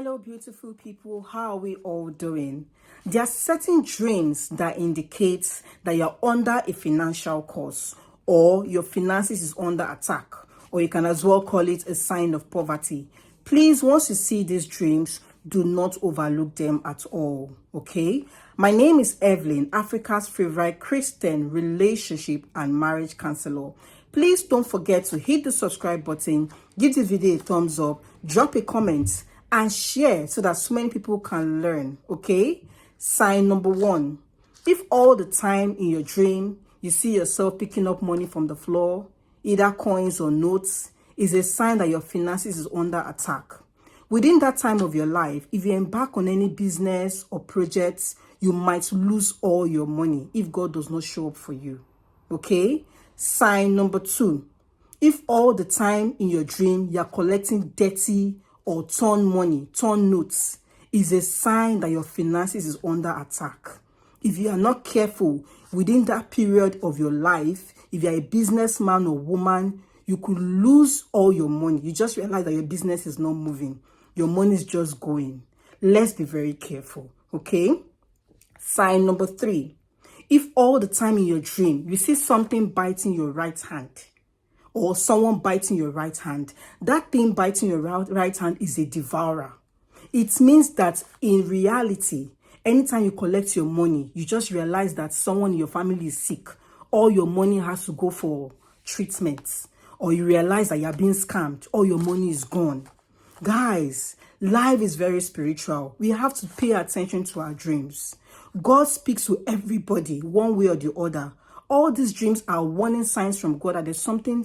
Hello, beautiful people. How are we all doing? There are certain dreams that indicates that you're under a financial curse or your finances is under attack, or you can as well call it a sign of poverty. Please, once you see these dreams, do not overlook them at all, okay? My name is Evelyn, Africa's favorite Christian relationship and marriage counselor. Please don't forget to hit the subscribe button, give the video a thumbs up, drop a comment, and share so that so many people can learn, okay? Sign number 1. If all the time in your dream, you see yourself picking up money from the floor, either coins or notes, is a sign that your finances is under attack. Within that time of your life, if you embark on any business or projects, you might lose all your money if God does not show up for you, okay? Sign number 2. If all the time in your dream, you're collecting dirty or torn money, torn notes, is a sign that your finances is under attack. If you are not careful within that period of your life, if you're a businessman or woman, you could lose all your money. You just realize that your business is not moving. Your money is just going. Let's be very careful, okay? Sign number 3. If all the time in your dream, you see something biting your right hand, or someone biting your right hand, that thing biting your right hand is a devourer. It means that in reality, anytime you collect your money, you just realize that someone in your family is sick. All your money has to go for treatments. Or you realize that you're being scammed. All your money is gone. Guys, life is very spiritual. We have to pay attention to our dreams. God speaks to everybody one way or the other. All these dreams are warning signs from God that there's something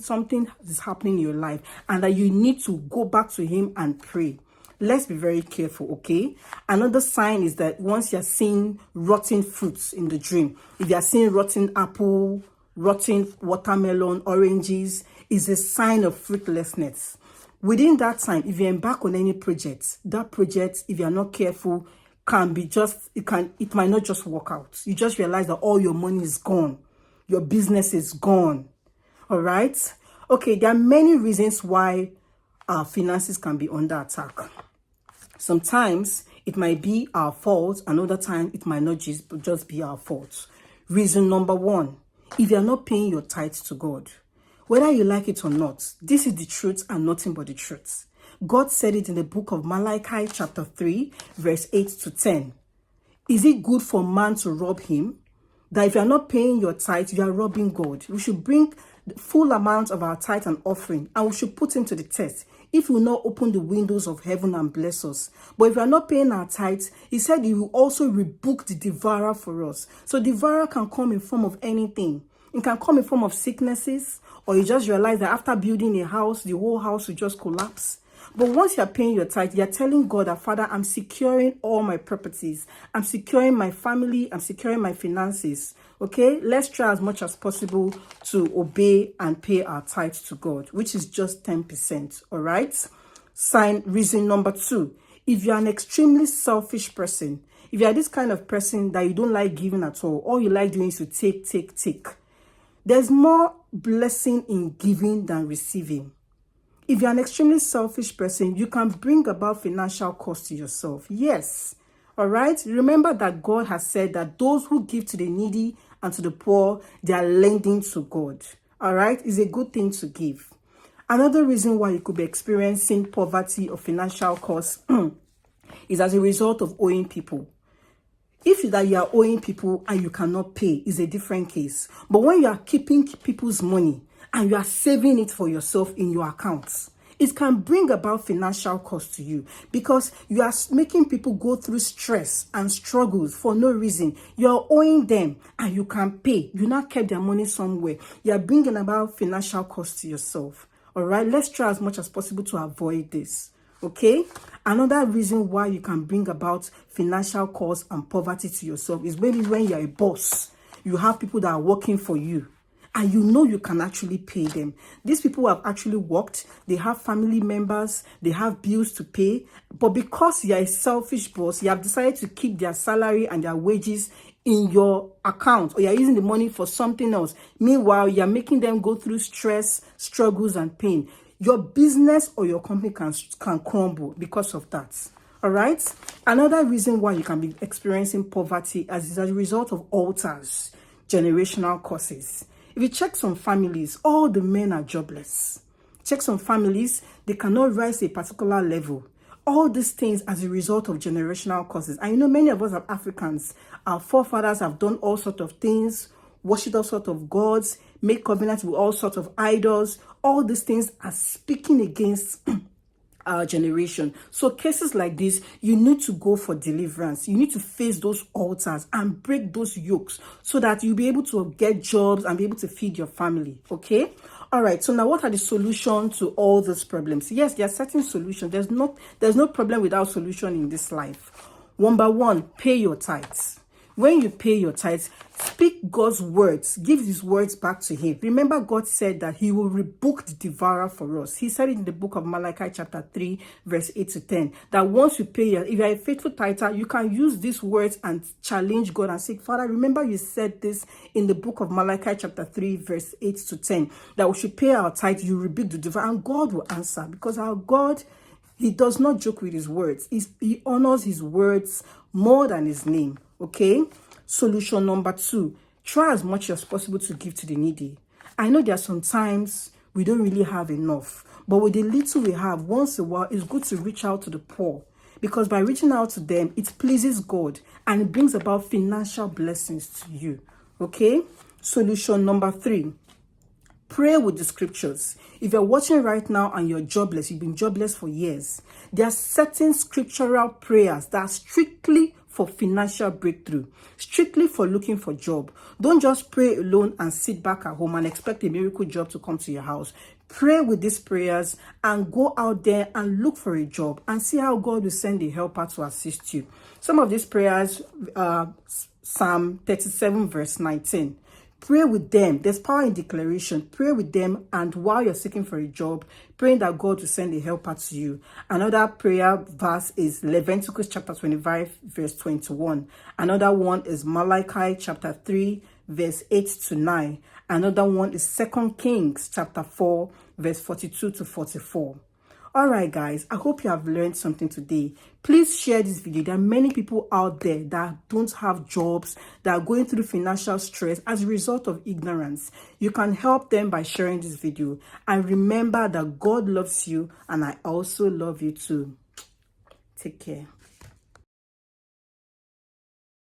is happening in your life and that you need to go back to Him and pray. Let's be very careful, okay? Another sign is that once you're seeing rotten fruits in the dream, if you're seeing rotten apple, rotten watermelon, oranges, is a sign of fruitlessness. Within that time, if you embark on any project, that project, if you're not careful, it might not just work out. You just realize that all your money is gone. Your business is gone. All right? Okay, there are many reasons why our finances can be under attack. Sometimes it might be our fault. Another time it might not just be our fault. Reason number 1, if you're not paying your tithes to God, whether you like it or not, this is the truth and nothing but the truth. God said it in the book of Malachi chapter 3, verse 8 to 10. Is it good for man to rob him? That if you are not paying your tithe, you are robbing God. We should bring the full amount of our tithe and offering, and we should put him to the test. If we will not open the windows of heaven and bless us. But if we are not paying our tithes, He said He will also rebuke the devourer for us. So devourer can come in form of anything. It can come in form of sicknesses, or you just realize that after building a house, the whole house will just collapse. But once you're paying your tithe, you're telling God that, Father, I'm securing all my properties. I'm securing my family. I'm securing my finances. Okay? Let's try as much as possible to obey and pay our tithe to God, which is just 10%. All right? Reason number 2. If you're an extremely selfish person, if you're this kind of person that you don't like giving at all you like doing is to take. There's more blessing in giving than receiving. If you're an extremely selfish person, you can bring about financial cost to yourself. Yes. All right. Remember that God has said that those who give to the needy and to the poor, they are lending to God. All right. It's a good thing to give. Another reason why you could be experiencing poverty or financial cost is as a result of owing people. If that you are owing people and you cannot pay, is a different case. But when you are keeping people's money and you are saving it for yourself in your accounts, it can bring about financial cost to you because you are making people go through stress and struggles for no reason. You are owing them and you can pay. You not kept their money somewhere. You are bringing about financial cost to yourself. All right, let's try as much as possible to avoid this. Okay, another reason why you can bring about financial cost and poverty to yourself is maybe when you're a boss, you have people that are working for you and you know you can actually pay them. These people have actually worked, they have family members, they have bills to pay, but because you're a selfish boss, you have decided to keep their salary and their wages in your account, or you're using the money for something else. Meanwhile, you're making them go through stress, struggles, and pain. Your business or your company can crumble because of that. All right. Another reason why you can be experiencing poverty is as a result of altars, generational causes. If you check some families, all the men are jobless. Check some families, they cannot rise to a particular level. All these things as a result of generational causes. And you know, many of us are Africans. Our forefathers have done all sorts of things, worshipped all sorts of gods, made covenants with all sorts of idols. All these things are speaking against our generation. So cases like this, you need to go for deliverance. You need to face those altars and break those yokes so that you'll be able to get jobs and be able to feed your family. Okay. All right. So now what are the solutions to all these problems? Yes, there are certain solutions. There's no problem without solution in this life. Number one, pay your tithes. When you pay your tithes, speak God's words. Give his words back to him. Remember, God said that he will rebuke the devourer for us. He said it in the book of Malachi chapter 3, verse 8 to 10, that once you pay, if you are a faithful tither, you can use these words and challenge God and say, Father, remember you said this in the book of Malachi chapter 3, verse 8 to 10, that we should pay our tithe, you rebuke the devourer, and God will answer, because our God, he does not joke with his words. He honors his words more than his name. Okay. Solution number 2, try as much as possible to give to the needy. I know there are sometimes we don't really have enough, but with the little we have, once in a while, it's good to reach out to the poor, because by reaching out to them, it pleases God and it brings about financial blessings to you. Okay. Solution number 3, pray with the scriptures. If you're watching right now and you're jobless, you've been jobless for years, there are certain scriptural prayers that are strictly for financial breakthrough, strictly for looking for job. Don't just pray alone and sit back at home and expect a miracle job to come to your house. Pray with these prayers and go out there and look for a job and see how God will send a helper to assist you. Some of these prayers, Psalm 37 verse 19. Pray with them. There's power in declaration. Pray with them, and while you're seeking for a job, praying that God will send a helper to you. Another prayer verse is Leviticus chapter 25 verse 21. Another one is Malachi chapter 3 verse 8 to 9. Another one is 2 Kings chapter 4 verse 42 to 44. All right, guys, I hope you have learned something today. Please share this video. There are many people out there that don't have jobs, that are going through financial stress as a result of ignorance. You can help them by sharing this video. And remember that God loves you, and I also love you too. Take care.